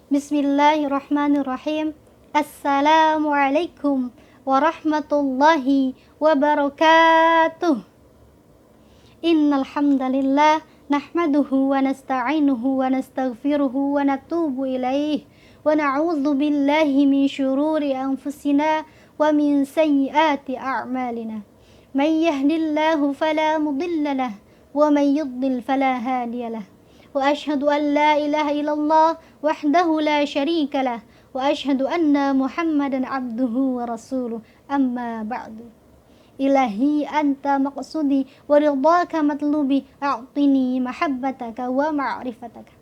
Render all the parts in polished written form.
Bismillahirrahmanirrahim. Assalamualaikum warahmatullahi wabarakatuh. Innal hamdalillah nahmaduhu wa nasta'inuhu wa nastaghfiruhu wa natubu ilaih wa na'udzu billahi min syururi anfusina wa min sayyiati a'malina. May yahdihillahu fala mudilla lahu wa may yudlil fala hadiya lahu. Wa asyhadu an la ilaha illallah wahdahu la syarika lah wa asyhadu anna Muhammadan abduhu wa rasuluh. Amma ba'du. Ilahi anta maqsudi wa ridhaka matlubi a'tini mahabbataka wa ma'rifataka.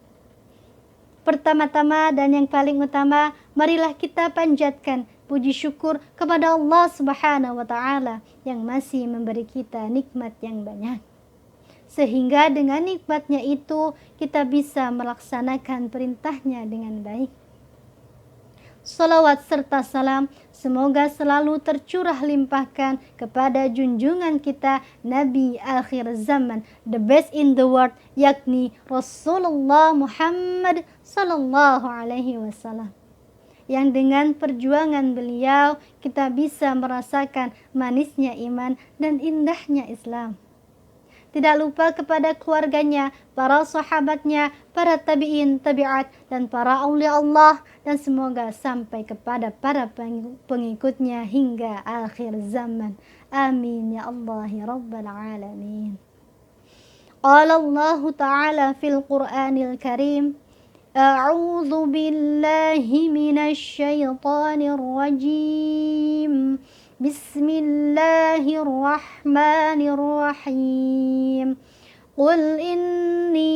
Pertama-tama dan yang paling utama, marilah kita panjatkan puji syukur kepada Allah Subhanahu wa taala yang masih memberi kita nikmat yang banyak, sehingga dengan nikmatnya itu kita bisa melaksanakan perintahnya dengan baik. Salawat serta salam semoga selalu tercurah limpahkan kepada junjungan kita Nabi akhir zaman, the best in the world, yakni Rasulullah Muhammad sallallahu alaihi wasallam, yang dengan perjuangan beliau kita bisa merasakan manisnya iman dan indahnya Islam. Tidak lupa kepada keluarganya, para sahabatnya, para tabi'in, tabi'at, dan para aulia Allah, dan semoga sampai kepada para pengikutnya hingga akhir zaman. Amin ya Allah ya Rabbal Alamin. Qala Allah Ta'ala fil Qur'anil Karim, A'udzu billahi minasy syaithanir rajim. Bismillahirrahmanirrahim. Qul inni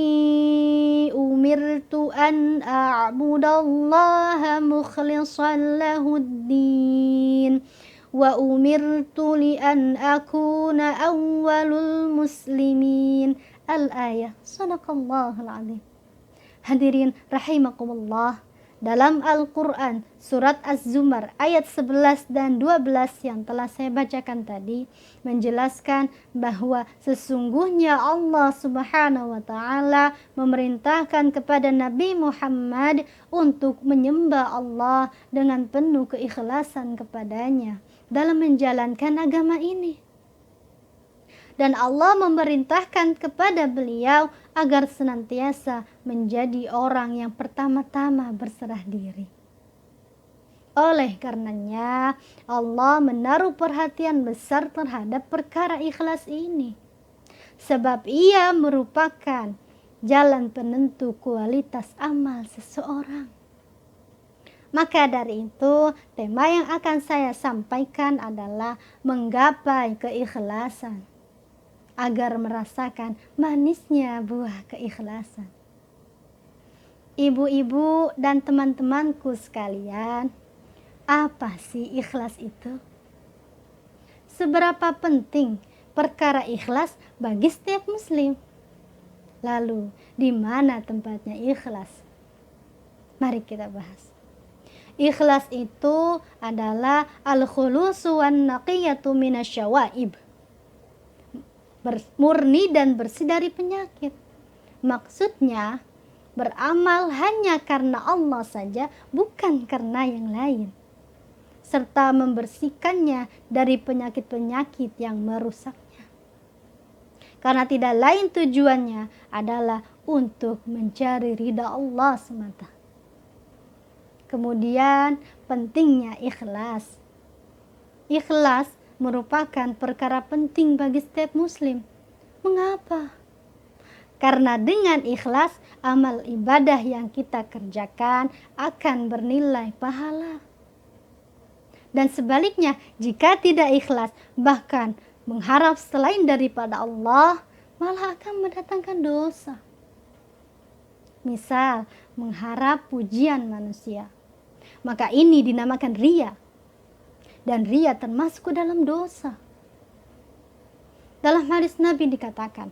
umirtu an a'budallaha mukhlishan lahuddin wa umirtu li an akuna awwalul muslimin. Al-ayah. Shadaqallahul azim. Hadirin rahimakumullah, dalam Al-Quran surat Az-Zumar ayat 11 dan 12 yang telah saya bacakan tadi menjelaskan bahwa sesungguhnya Allah Subhanahu wa taala memerintahkan kepada Nabi Muhammad untuk menyembah Allah dengan penuh keikhlasan kepadanya dalam menjalankan agama ini. Dan Allah memerintahkan kepada beliau agar senantiasa menjadi orang yang pertama-tama berserah diri. Oleh karenanya, Allah menaruh perhatian besar terhadap perkara ikhlas ini, sebab ia merupakan jalan penentu kualitas amal seseorang. Maka dari itu, tema yang akan saya sampaikan adalah menggapai keikhlasan, agar merasakan manisnya buah keikhlasan. Ibu-ibu dan teman-temanku sekalian, apa sih ikhlas itu? Seberapa penting perkara ikhlas bagi setiap muslim? Lalu, di mana tempatnya ikhlas? Mari kita bahas. Ikhlas itu adalah al-khulusu wan naqiyatu minasyawaib, murni dan bersih dari penyakit. Maksudnya beramal hanya karena Allah saja, bukan karena yang lain, serta membersihkannya dari penyakit-penyakit yang merusaknya, karena tidak lain tujuannya adalah untuk mencari ridha Allah semata. Kemudian pentingnya ikhlas. Ikhlas merupakan perkara penting bagi setiap muslim. Mengapa? Karena dengan ikhlas, amal ibadah yang kita kerjakan akan bernilai pahala. Dan sebaliknya, jika tidak ikhlas, bahkan mengharap selain daripada Allah, malah akan mendatangkan dosa. Misal, mengharap pujian manusia, maka ini dinamakan riya. Dan riya termasuk ke dalam dosa. Dalam hadis Nabi dikatakan,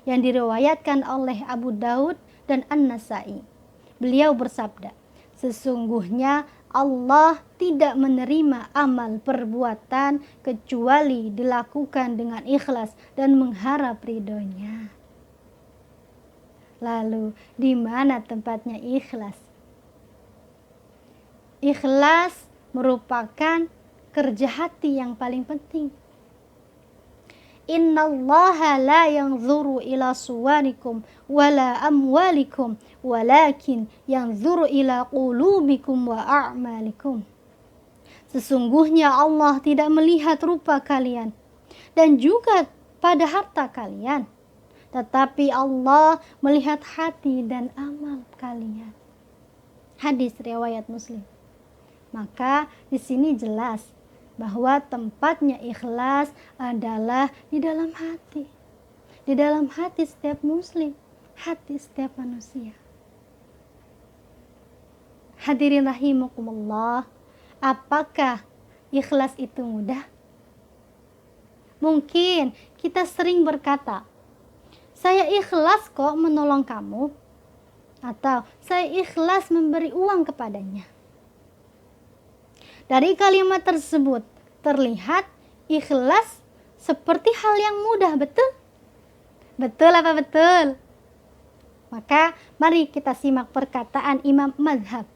yang diriwayatkan oleh Abu Daud dan An-Nasai, beliau bersabda, sesungguhnya Allah tidak menerima amal perbuatan kecuali dilakukan dengan ikhlas dan mengharap ridhonya. Lalu, di mana tempatnya ikhlas? Ikhlas merupakan kerja hati yang paling penting. Innallaha la yanzuru ila suwarikum wala amwalikum walakin yanzuru ila qulubikum wa a'malikum. Sesungguhnya Allah tidak melihat rupa kalian dan juga pada harta kalian, tetapi Allah melihat hati dan amal kalian. Hadis riwayat Muslim. Maka di sini jelas bahwa tempatnya ikhlas adalah di dalam hati. Di dalam hati setiap muslim, hati setiap manusia. Hadirin rahimakumullah, apakah ikhlas itu mudah? Mungkin kita sering berkata, saya ikhlas kok menolong kamu, atau saya ikhlas memberi uang kepadanya. Dari kalimat tersebut terlihat ikhlas seperti hal yang mudah, betul? Betul apa betul? Maka mari kita simak perkataan Imam Mazhab.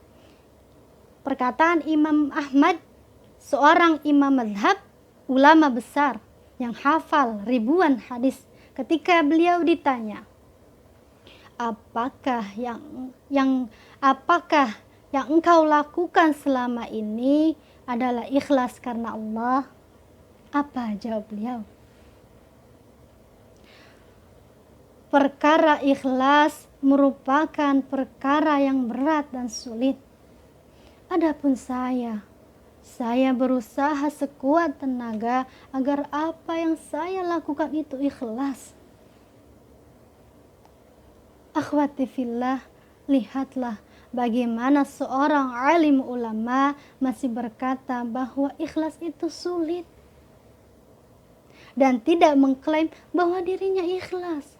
Perkataan Imam Ahmad, seorang imam mazhab, ulama besar yang hafal ribuan hadis, ketika beliau ditanya, apakah yang engkau lakukan selama ini adalah ikhlas karena Allah? Apa jawab beliau? Perkara ikhlas merupakan perkara yang berat dan sulit. Adapun saya berusaha sekuat tenaga agar apa yang saya lakukan itu ikhlas. Akhwati fillah, lihatlah bagaimana seorang alim ulama masih berkata bahwa ikhlas itu sulit dan tidak mengklaim bahwa dirinya ikhlas.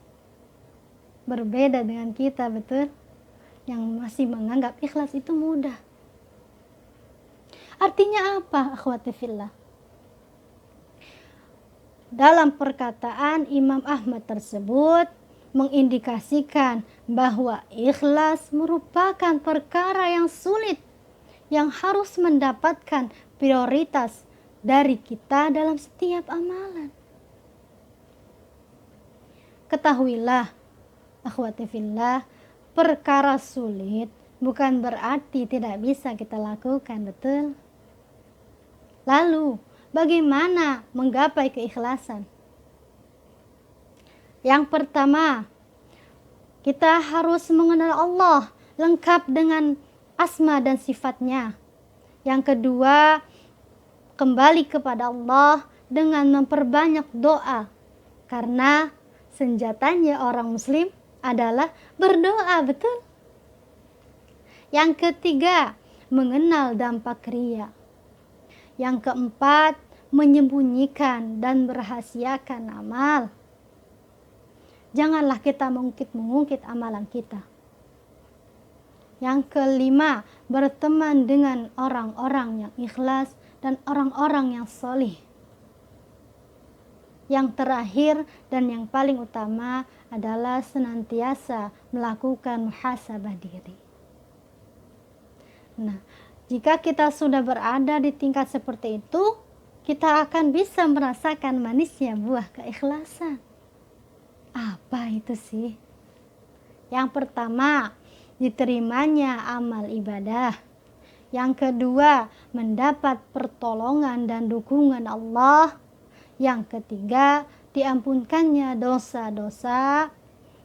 Berbeda dengan kita, betul? Yang masih menganggap ikhlas itu mudah. Artinya apa, akhwati fillah? Dalam perkataan Imam Ahmad tersebut mengindikasikan bahwa ikhlas merupakan perkara yang sulit yang harus mendapatkan prioritas dari kita dalam setiap amalan. Ketahuilah, akhwati fillah, perkara sulit bukan berarti tidak bisa kita lakukan, betul? Lalu, bagaimana menggapai keikhlasan? Yang pertama, kita harus mengenal Allah lengkap dengan asma dan sifatnya. Yang kedua, kembali kepada Allah dengan memperbanyak doa. Karena senjatanya orang muslim adalah berdoa, betul? Yang ketiga, mengenal dampak riya. Yang keempat, menyembunyikan dan merahasiakan amal. Janganlah kita mengungkit amalan kita. Yang kelima, berteman dengan orang-orang yang ikhlas dan orang-orang yang solih. Yang terakhir dan yang paling utama adalah senantiasa melakukan muhasabah diri. Nah, jika kita sudah berada di tingkat seperti itu, kita akan bisa merasakan manisnya buah keikhlasan. Apa itu sih? Yang pertama, diterimanya amal ibadah. Yang kedua, mendapat pertolongan dan dukungan Allah. Yang ketiga, diampunkannya dosa-dosa.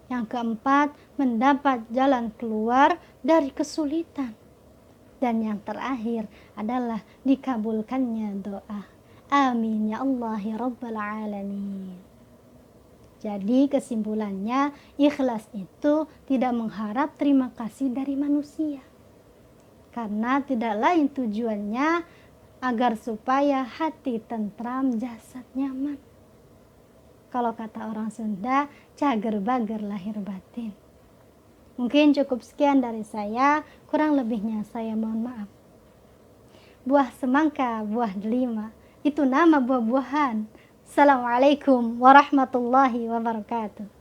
Yang keempat, mendapat jalan keluar dari kesulitan. Dan yang terakhir adalah dikabulkannya doa. Amin ya Allah ya Rabbal Alamin. Jadi kesimpulannya, ikhlas itu tidak mengharap terima kasih dari manusia. Karena tidak lain tujuannya agar supaya hati tentram, jasad nyaman. Kalau kata orang Sunda, cager-bager lahir batin. Mungkin cukup sekian dari saya, kurang lebihnya saya mohon maaf. Buah semangka, buah delima, itu nama buah-buahan. Assalamualaikum warahmatullahi wabarakatuh.